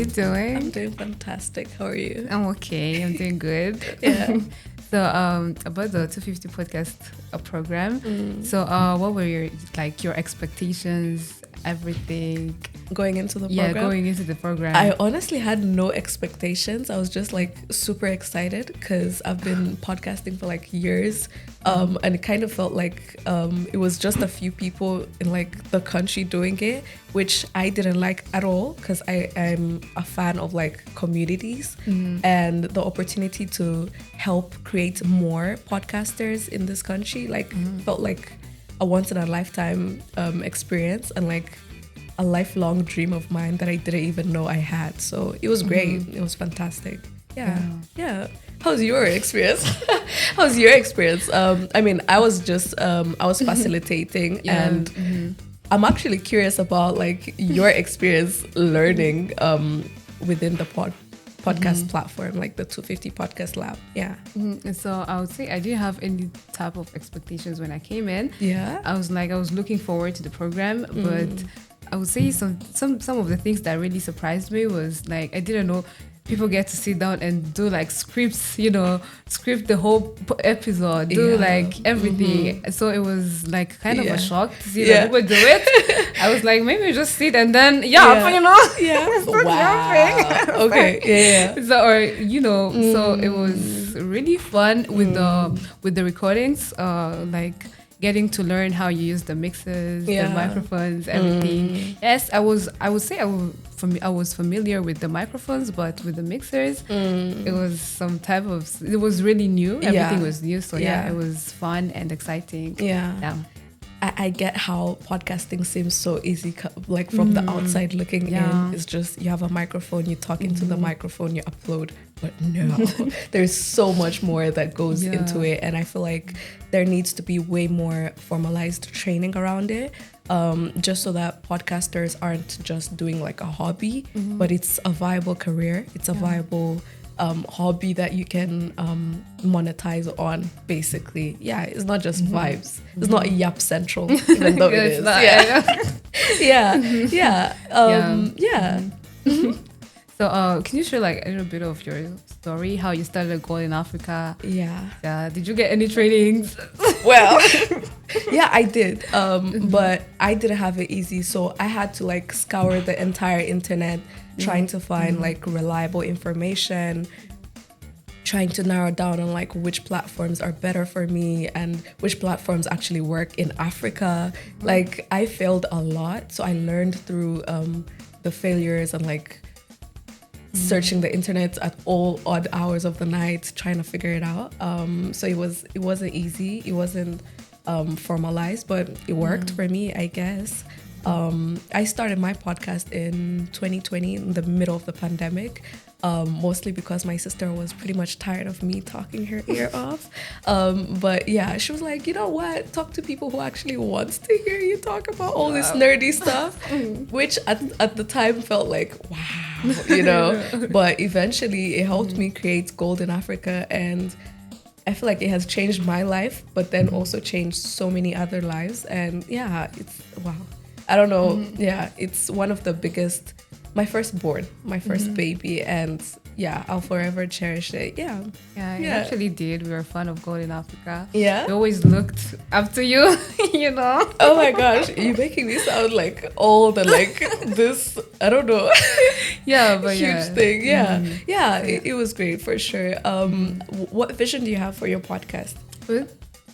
doing? I'm doing fantastic. How are you? I'm okay. I'm doing good. Yeah. So about the 250 podcast program. So what were your expectations, everything? Going into the program? Yeah, going into the program. I honestly had no expectations. I was just like super excited because I've been podcasting for like years. And it kind of felt like it was just a few people in like the country doing it, which I didn't like at all because I'm a fan of like communities and the opportunity to help create more podcasters in this country like felt like a once in a lifetime experience and like a lifelong dream of mine that I didn't even know I had. So it was great. It was fantastic. Yeah. How's your experience? How's your experience? I mean, I was facilitating and I'm actually curious about like your experience learning within the podcast platform, like the 250 podcast lab. Yeah. And so I would say I didn't have any type of expectations when I came in. Yeah. I was looking forward to the program, but I would say some of the things that really surprised me was like I didn't know people get to sit down and do like scripts, script the whole episode, do like everything. So it was like kind of a shock to see that people do it. I was like, maybe just sit and then start yapping. Okay. So so it was really fun with the recordings, like getting to learn how you use the mixers, the microphones, everything. Yes, I would say I was familiar with the microphones, but with the mixers, it was it was really new. Everything was new. So it was fun and exciting. Yeah. I get how podcasting seems so easy, like from the outside looking in. It's just you have a microphone, you talk into the microphone, you upload. But no, there's so much more that goes into it. And I feel like there needs to be way more formalized training around it, just so that podcasters aren't just doing like a hobby, but it's a viable career. It's a viable hobby that you can monetize on, basically. Yeah, it's not just vibes. It's not Yap Central, even though it is. So can you share like a little bit of your story, how you started Gold in Africa? Yeah. Did you get any trainings? Well, yeah, I did. But I didn't have it easy. So I had to like scour the entire internet trying to find like reliable information, trying to narrow down on like which platforms are better for me and which platforms actually work in Africa. Like I failed a lot. So I learned through the failures and like searching the internet at all odd hours of the night, trying to figure it out. So it wasn't easy. It wasn't formalized, but it worked for me, I guess. I started my podcast in 2020 in the middle of the pandemic, mostly because my sister was pretty much tired of me talking her ear off. But yeah, she was like, you know what? Talk to people who actually wants to hear you talk about all this nerdy stuff, which at the time felt like, wow, But eventually it helped me create Gold in Africa, and I feel like it has changed my life, but then also changed so many other lives. And yeah, it's wow. I don't know. Yeah, it's one of the biggest, my firstborn, my first baby. And yeah, I'll forever cherish it. Yeah. Yeah, you actually did. We were a fan of Gold in Africa. Yeah. We always looked up to you, Oh my gosh, you're making me sound like old and like this, I don't know. But huge thing. Yeah. It was great for sure. What vision do you have for your podcast?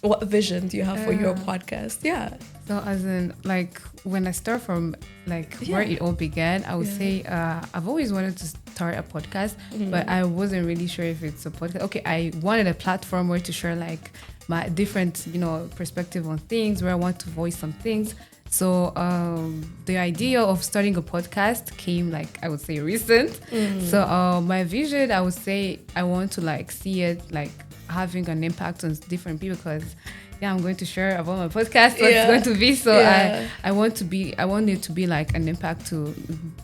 What vision do you have for your podcast? Yeah. So as in like when I start from like where it all began, I would say I've always wanted to start a podcast, but I wasn't really sure if it's a podcast. Okay, I wanted a platform where to share like my different, perspective on things, where I want to voice some things. So the idea of starting a podcast came like, I would say, recent. So my vision, I would say I want to like see it like having an impact on different people, because I'm going to share about my podcast what it's going to be. So I want it to be like an impact to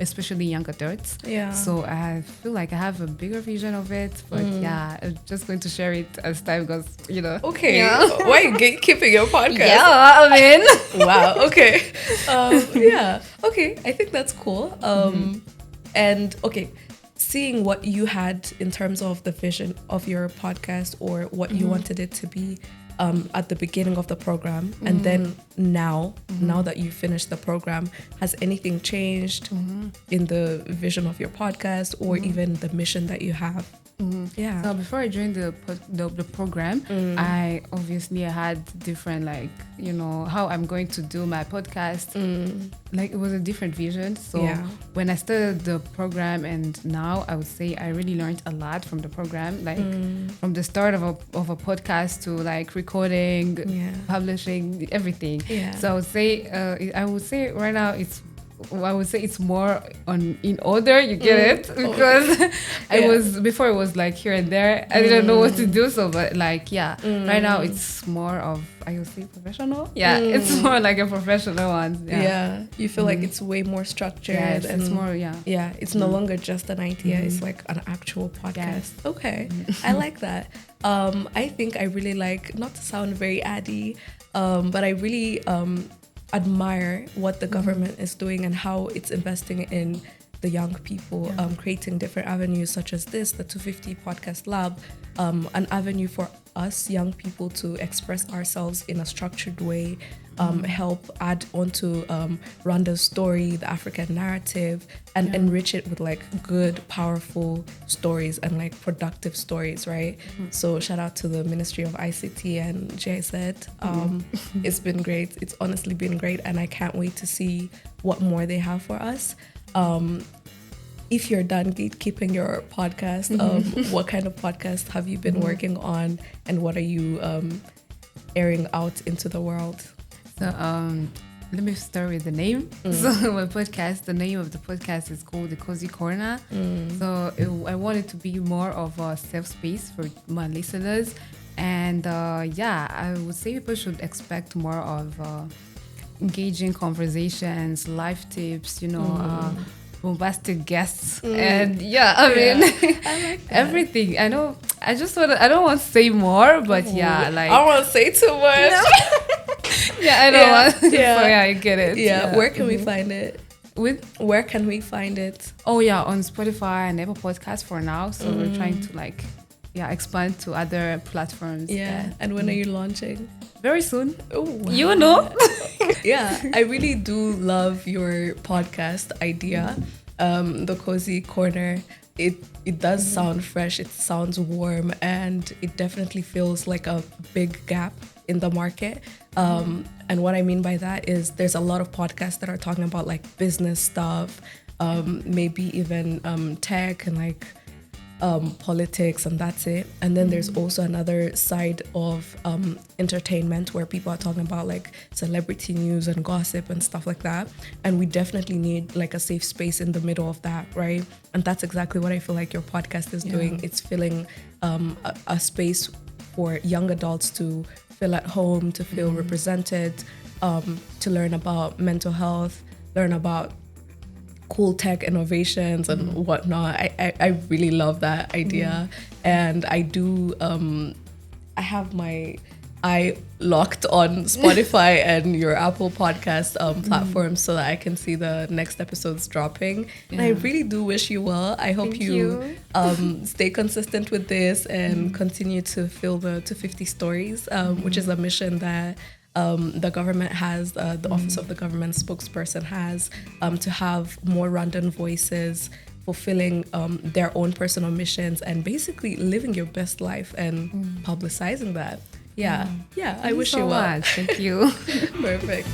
especially young adults. So I feel like I have a bigger vision of it, but I'm just going to share it as time goes, Okay. Why are you gatekeeping your podcast? Wow, okay. Okay, I think that's cool. And okay, seeing what you had in terms of the vision of your podcast or what you wanted it to be at the beginning of the program, and then now that you finished the program, has anything changed in the vision of your podcast or even the mission that you have? Yeah. So before I joined the program, I obviously had different, like, you know, how I'm going to do my podcast. Like, it was a different vision. So when I started the program and now, I would say I really learned a lot from the program, like from the start of a podcast to like recording, publishing, everything. So I would say right now it's more in order. You get it? Because before it was like here and there. I didn't know what to do. So, but like, right now it's more of, I would say, professional. It's more like a professional one. You feel like it's way more structured. It's more, it's no longer just an idea. It's like an actual podcast. Okay, I like that. I think I really like, not to sound very addy, but I really admire what the government is doing and how it's investing in the young people, creating different avenues such as this, the 250 Podcast Lab, an avenue for us young people to express ourselves in a structured way, help add onto Rwanda's story, the African narrative, and enrich it with like good, powerful stories and like productive stories, right? So shout out to the Ministry of ICT and GIZ. It's been great. It's honestly been great, and I can't wait to see what more they have for us. If you're done gatekeeping your podcast, what kind of podcast have you been working on, and what are you airing out into the world? So let me start with the name. So my podcast, the name of the podcast is called The Cozy Corner. So I want it to be more of a safe space for my listeners. And I would say people should expect more of engaging conversations, life tips, bombastic guests, and I mean, I like everything. I know. I don't want to say more, but like I don't want to say too much. No. I don't want. So you get it. Where can we find it? Where can we find it? Oh on Spotify and Apple Podcasts for now. So we're trying to expand to other platforms. And when are you launching? Very soon. Oh, wow. You know. I really do love your podcast idea. The Cozy Corner. It does sound fresh. It sounds warm, and it definitely feels like a big gap in the market. And what I mean by that is there's a lot of podcasts that are talking about like business stuff, maybe even tech and like politics, and that's it. And then there's also another side of entertainment where people are talking about like celebrity news and gossip and stuff like that. And we definitely need like a safe space in the middle of that, right? And that's exactly what I feel like your podcast is doing. It's filling a space for young adults to feel at home, to feel represented, to learn about mental health, learn about cool tech innovations and whatnot. I really love that idea. And I do, I have my eye locked on Spotify and your Apple Podcast platform so that I can see the next episodes dropping. And I really do wish you well. I hope you stay consistent with this and continue to fill the 250 stories, which is a mission that the government has, the Office of the Government Spokesperson has, to have more Rwandan voices fulfilling their own personal missions and basically living your best life and publicizing that. I wish you well. Thank you. Perfect.